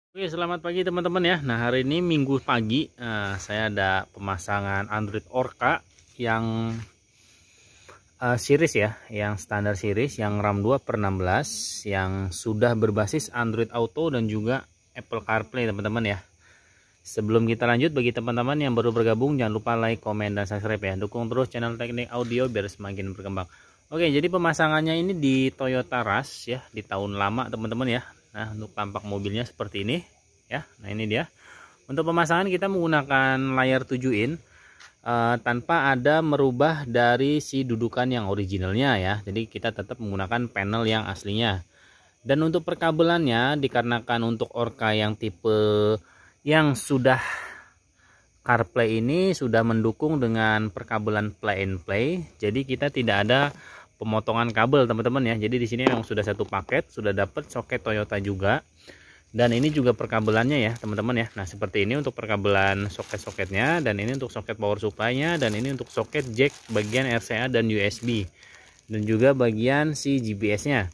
Oke, selamat pagi teman-teman ya. Nah, hari ini Minggu pagi, saya ada pemasangan Android Orca yang series ya, yang standar series, yang RAM 2/16, yang sudah berbasis Android Auto dan juga Apple CarPlay teman-teman ya. Sebelum kita lanjut, bagi teman-teman yang baru bergabung, jangan lupa like, komen, dan subscribe ya. Dukung terus channel Teknik Audio biar semakin berkembang. Oke, jadi pemasangannya ini di Toyota Rush ya, di tahun lama teman-teman ya. Nah, untuk tampak mobilnya seperti ini ya. Nah, ini dia. Untuk pemasangan kita menggunakan layar 7 in tanpa ada merubah dari si dudukan yang originalnya ya. Jadi kita tetap menggunakan panel yang aslinya. Dan untuk perkabelannya, dikarenakan untuk Orca yang tipe yang sudah CarPlay ini sudah mendukung dengan perkabelan plug and play, jadi kita tidak ada pemotongan kabel teman-teman ya. Jadi di sini memang sudah satu paket, sudah dapat soket Toyota juga. Dan ini juga perkabelannya ya teman-teman ya. Nah, seperti ini untuk perkabelan soket-soketnya, dan ini untuk soket power supply-nya, dan ini untuk soket jack bagian RCA dan USB, dan juga bagian si GPS-nya.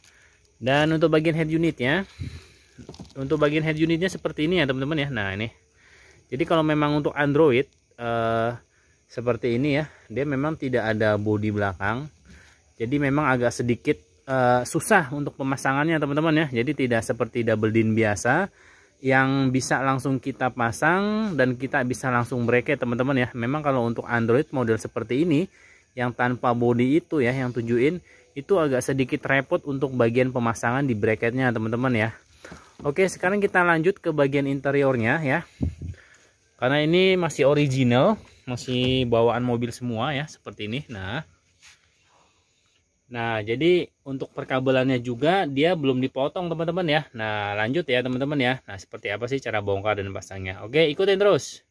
Dan untuk bagian head unitnya, seperti ini ya teman-teman ya. Nah, ini jadi kalau memang untuk Android seperti ini ya, dia memang tidak ada bodi belakang, jadi memang agak sedikit susah untuk pemasangannya teman-teman ya. Jadi tidak seperti double din biasa yang bisa langsung kita pasang dan kita bisa langsung bracket teman-teman ya. Memang kalau untuk Android model seperti ini yang tanpa bodi itu ya, yang 7 in itu agak sedikit repot untuk bagian pemasangan di bracketnya teman-teman ya. Oke, sekarang kita lanjut ke bagian interiornya ya. Karena ini masih original, masih bawaan mobil semua ya, seperti ini. Nah, jadi untuk perkabelannya juga dia belum dipotong teman-teman ya. Nah, lanjut ya teman-teman ya. Nah, seperti apa sih cara bongkar dan pasangnya? Oke, ikutin terus.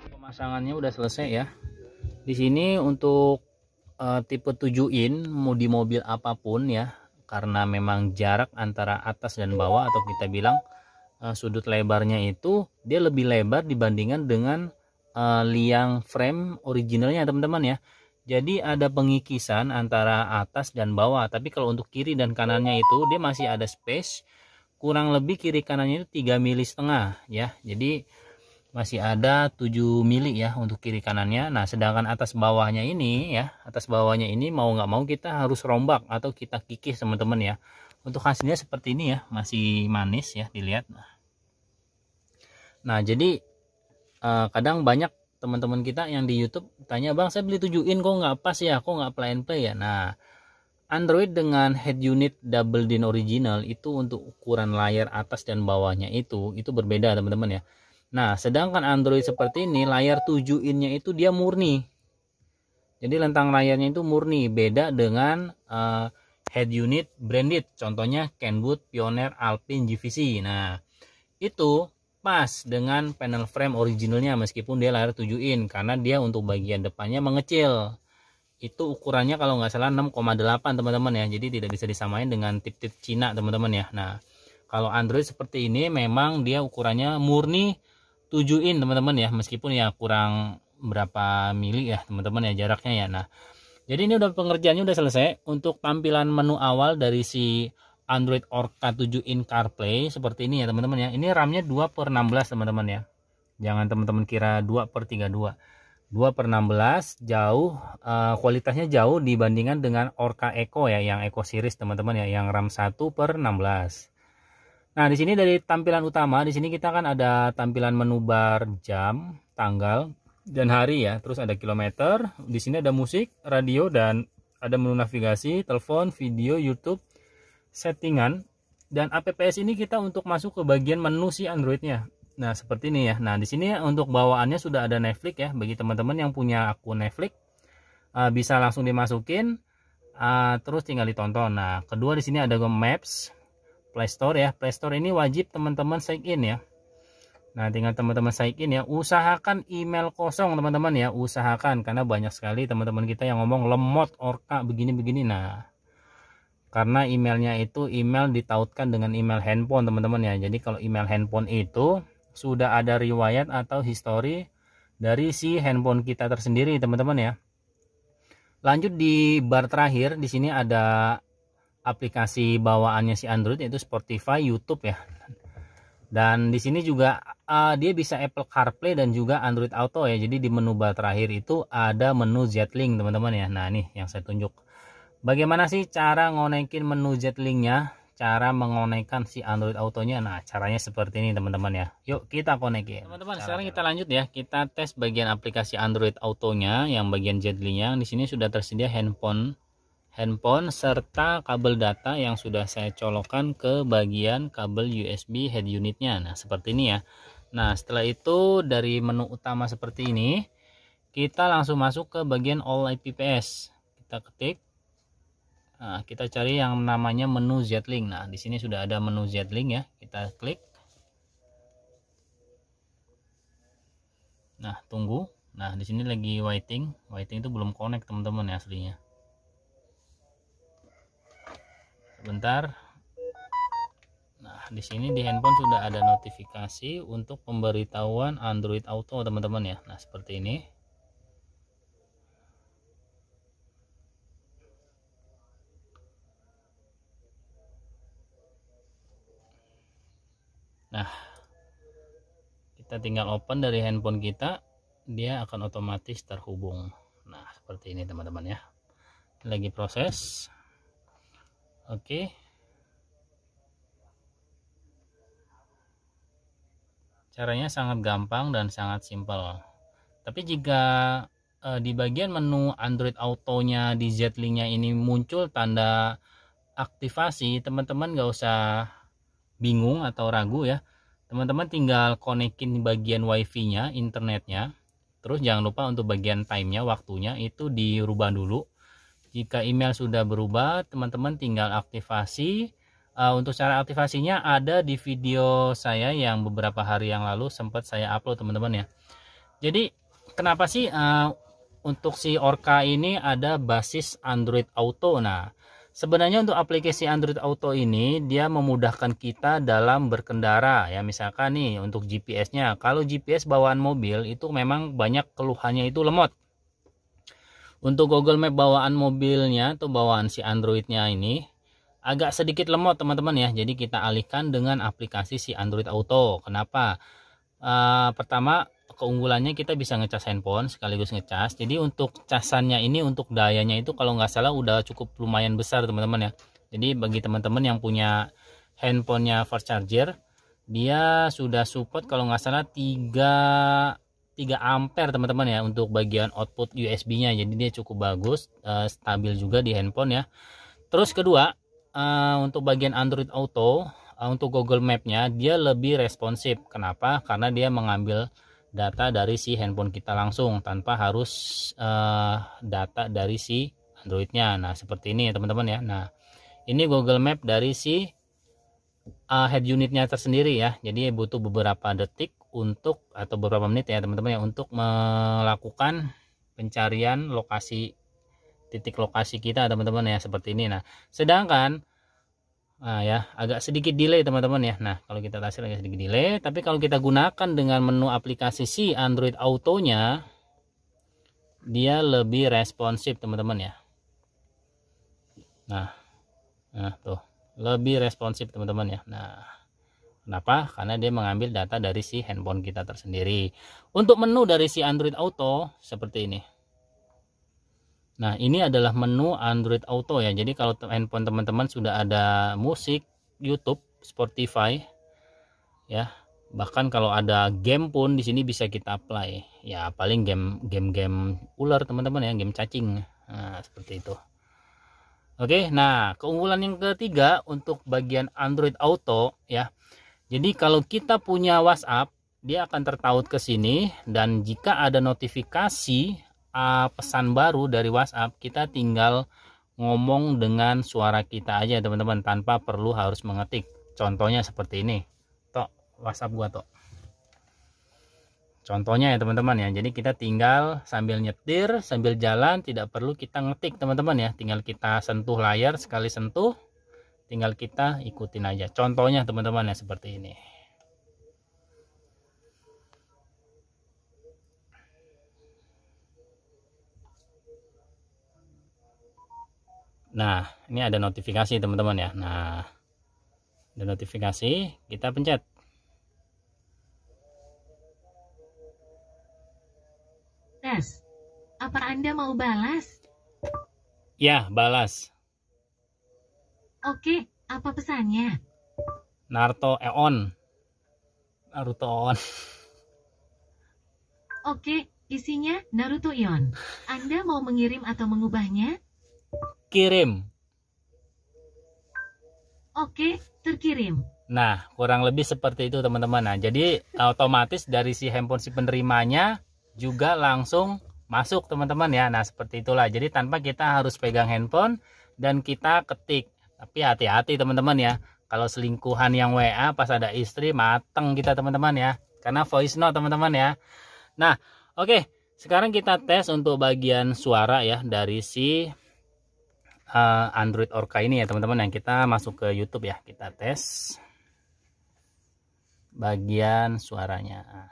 Pemasangannya udah selesai ya. Di sini untuk tipe 7 in mau di mobil apapun ya, karena memang jarak antara atas dan bawah atau kita bilang sudut lebarnya itu dia lebih lebar dibandingkan dengan liang frame originalnya teman-teman ya. Jadi ada pengikisan antara atas dan bawah, tapi kalau untuk kiri dan kanannya itu dia masih ada space, kurang lebih kiri kanannya itu 3 mili setengah ya. Jadi masih ada 7 mili ya untuk kiri kanannya. Nah, sedangkan atas bawahnya ini ya, mau nggak mau kita harus rombak atau kita kikis teman-teman ya. Untuk hasilnya seperti ini ya, masih manis ya dilihat. Nah, jadi kadang banyak teman-teman kita yang di YouTube tanya, bang saya beli 7 in kok nggak pas ya, kok nggak play and play ya. Nah, Android dengan head unit double din original itu untuk ukuran layar atas dan bawahnya itu berbeda teman-teman ya. Nah, sedangkan Android seperti ini layar 7 innya itu dia murni. Jadi lentang layarnya itu murni, beda dengan head unit branded, contohnya Kenwood, Pioneer, Alpine, GVC. Nah, itu pas dengan panel frame originalnya meskipun dia layar 7 in, karena dia untuk bagian depannya mengecil. Itu ukurannya kalau nggak salah 6,8 teman-teman ya, jadi tidak bisa disamain dengan tip-tip Cina teman-teman ya. Nah, kalau Android seperti ini memang dia ukurannya murni 7 in teman-teman ya, meskipun ya kurang berapa mili ya teman-teman ya jaraknya ya. Nah, jadi ini udah pengerjaannya udah selesai. Untuk tampilan menu awal dari si Android Orca 7 in CarPlay seperti ini ya teman-teman ya. Ini RAM-nya 2/16 teman-teman ya. Jangan teman-teman kira 2/32. 2/16 jauh, kualitasnya jauh dibandingkan dengan Orca Eco ya, yang Eco series teman-teman ya, yang RAM 1/16. Nah, di sini dari tampilan utama di sini kita kan ada tampilan menu bar jam, tanggal dan hari ya. Terus ada kilometer, di sini ada musik, radio, dan ada menu navigasi, telepon, video, YouTube, settingan, dan apps ini kita untuk masuk ke bagian menu si Androidnya. Nah, seperti ini ya. Nah, di sini untuk bawaannya sudah ada Netflix ya. Bagi teman-teman yang punya akun Netflix, bisa langsung dimasukin, terus tinggal ditonton. Nah, kedua di sini ada Maps, Play Store ya. Play Store ini wajib teman-teman sign in ya. Nah, tinggal teman-teman sign in ya. Usahakan email kosong teman-teman ya. Usahakan, karena banyak sekali teman-teman kita yang ngomong lemot Orca begini-begini. Nah, karena emailnya itu email ditautkan dengan email handphone teman-teman ya. Jadi kalau email handphone itu sudah ada riwayat atau histori dari si handphone kita tersendiri teman-teman ya. Lanjut di bar terakhir di sini ada aplikasi bawaannya si Android, yaitu Spotify, YouTube ya. Dan di sini juga dia bisa Apple CarPlay dan juga Android Auto ya. Jadi di menu bar terakhir itu ada menu Z-Link teman-teman ya. Nah, nih yang saya tunjuk. Bagaimana sih cara ngonekin menu Z-Link-nya? Cara mengonekkan si Android Autonya. Nah, caranya seperti ini teman-teman ya. Yuk kita konekin. Teman-teman, sekarang kita lanjut ya. Kita tes bagian aplikasi Android Autonya yang bagian Z-Link-nya. Di sini sudah tersedia handphone serta kabel data yang sudah saya colokkan ke bagian kabel USB head unitnya. Nah, seperti ini ya. Nah, setelah itu dari menu utama seperti ini, kita langsung masuk ke bagian All IPPS. Kita ketik. Nah, kita cari yang namanya menu Z-Link. Nah, di sini sudah ada menu Z-Link ya. Kita klik. Nah, tunggu. Nah, di sini lagi waiting. Waiting itu belum connect teman-teman ya aslinya. Sebentar. Nah, di sini di handphone sudah ada notifikasi untuk pemberitahuan Android Auto teman-teman ya. Nah, seperti ini. Nah, kita tinggal open dari handphone kita, dia akan otomatis terhubung. Nah, seperti ini teman-teman ya. Lagi proses. Oke. Caranya sangat gampang dan sangat simpel. Tapi jika di bagian menu Android Autonya di Z-Link-nya ini muncul tanda aktivasi, teman-teman nggak usah bingung atau ragu ya. Teman-teman tinggal konekin bagian wifi-nya, internetnya. Terus jangan lupa untuk bagian time-nya, waktunya itu dirubah dulu. Jika email sudah berubah, teman-teman tinggal aktivasi. Untuk cara aktivasinya ada di video saya yang beberapa hari yang lalu sempat saya upload teman-teman ya. Jadi kenapa sih untuk si Orca ini ada basis Android Auto? Nah, sebenarnya untuk aplikasi Android Auto ini dia memudahkan kita dalam berkendara ya. Misalkan nih untuk GPS-nya, kalau GPS bawaan mobil itu memang banyak keluhannya itu lemot. Untuk Google Map bawaan mobilnya atau bawaan si Androidnya ini agak sedikit lemot teman-teman ya. Jadi kita alihkan dengan aplikasi si Android Auto. Kenapa? Pertama, keunggulannya kita bisa ngecas handphone sekaligus ngecas. Jadi untuk casannya ini, untuk dayanya itu kalau nggak salah udah cukup lumayan besar teman-teman ya. Jadi bagi teman-teman yang punya handphonenya fast charger, dia sudah support kalau nggak salah 3 3 ampere teman-teman ya untuk bagian output USB-nya. Jadi dia cukup bagus, stabil juga di handphone ya. Terus kedua, untuk bagian Android Auto, untuk Google Map-nya dia lebih responsif. Kenapa? Karena dia mengambil data dari si handphone kita langsung tanpa harus data dari si Android-nya. Nah, seperti ini ya teman-teman ya. Nah, ini Google Map dari si head unitnya tersendiri ya. Jadi butuh beberapa detik untuk atau beberapa menit ya teman-teman ya untuk melakukan pencarian lokasi, titik lokasi kita teman-teman ya, seperti ini. Nah, sedangkan ya agak sedikit delay teman-teman ya. Nah, kalau kita hasil agak sedikit delay, tapi kalau kita gunakan dengan menu aplikasi si Android Auto-nya, dia lebih responsif teman-teman ya. Nah tuh lebih responsif teman-teman ya. Nah, kenapa? Karena dia mengambil data dari si handphone kita tersendiri. Untuk menu dari si Android Auto seperti ini. Nah, ini adalah menu Android Auto ya. Jadi kalau handphone teman-teman sudah ada musik, YouTube, Spotify ya, bahkan kalau ada game pun di sini bisa kita apply. Ya, paling game ular teman-teman ya, game cacing. Nah, seperti itu. Oke, nah keunggulan yang ketiga untuk bagian Android Auto ya. Jadi kalau kita punya WhatsApp, dia akan tertaut ke sini, dan jika ada notifikasi pesan baru dari WhatsApp, kita tinggal ngomong dengan suara kita aja teman-teman, tanpa perlu harus mengetik. Contohnya seperti ini. Tok, WhatsApp gua tok. Contohnya ya teman-teman ya. Jadi kita tinggal sambil nyetir, sambil jalan, tidak perlu kita ngetik teman-teman ya. Tinggal kita sentuh layar, sekali sentuh tinggal kita ikutin aja. Contohnya teman-teman ya seperti ini. Nah, ini ada notifikasi teman-teman ya. Nah, ada notifikasi, kita pencet. Tes, apa Anda mau balas? Ya, balas. Oke, apa pesannya? Naruto Eon. Oke, isinya Naruto Ion. Anda mau mengirim atau mengubahnya? Kirim. Oke, terkirim. Nah, kurang lebih seperti itu teman-teman. Nah, jadi otomatis dari si handphone si penerimanya juga langsung masuk teman-teman ya. Nah, seperti itulah. Jadi tanpa kita harus pegang handphone dan kita ketik. Tapi hati-hati teman-teman ya. Kalau selingkuhan yang WA pas ada istri, mateng kita teman-teman ya. Karena voice note teman-teman ya. Nah, oke. Sekarang kita tes untuk bagian suara ya dari si Android Orca ini ya teman-teman. Yang kita masuk ke YouTube ya. Kita tes bagian suaranya.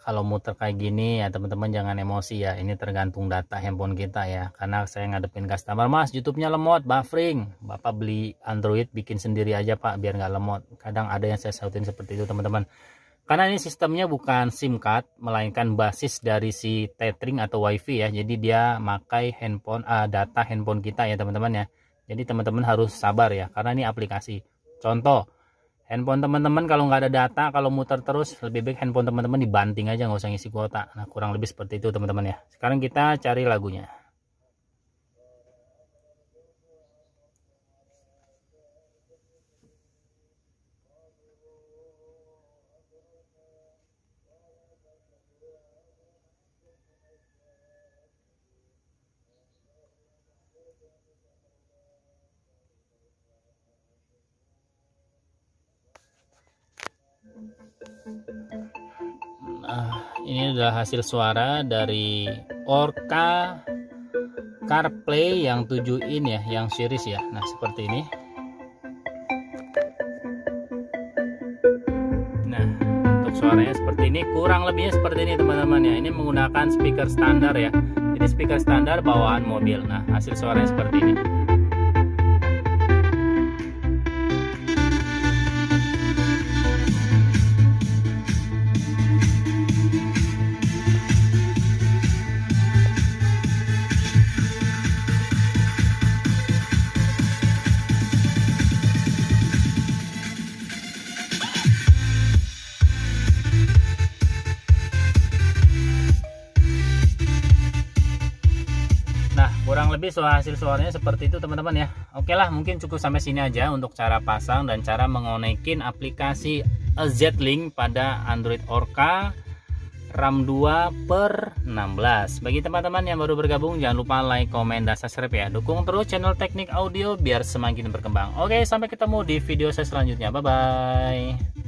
Kalau muter kayak gini ya teman-teman jangan emosi ya. Ini tergantung data handphone kita ya. Karena saya ngadepin customer, Mas YouTube-nya lemot, buffering. Bapak beli Android bikin sendiri aja Pak biar nggak lemot. Kadang ada yang saya sautin seperti itu teman-teman. Karena ini sistemnya bukan SIM card, melainkan basis dari si tethering atau WiFi ya. Jadi dia makai handphone data handphone kita ya teman-teman ya. Jadi teman-teman harus sabar ya. Karena ini aplikasi. Contoh. Handphone teman-teman kalau nggak ada data, kalau muter terus, lebih baik handphone teman-teman dibanting aja, nggak usah ngisi kuota. Nah, kurang lebih seperti itu teman-teman ya. Sekarang kita cari lagunya. Nah, ini adalah hasil suara dari Orca CarPlay yang 7 in ya, yang series ya. Nah, seperti ini. Nah, untuk suaranya seperti ini, kurang lebihnya seperti ini teman-teman ya. Ini menggunakan speaker standar ya. Jadi speaker standar bawaan mobil. Nah, hasil suaranya seperti ini. kurang lebih hasil suaranya seperti itu teman-teman ya. Oke lah, mungkin cukup sampai sini aja untuk cara pasang dan cara mengonekin aplikasi Z-Link pada Android Orca RAM 2/16. Bagi teman-teman yang baru bergabung, jangan lupa like, komen, dan subscribe ya. Dukung terus channel Teknik Audio biar semakin berkembang. Oke, sampai ketemu di video saya selanjutnya. Bye bye.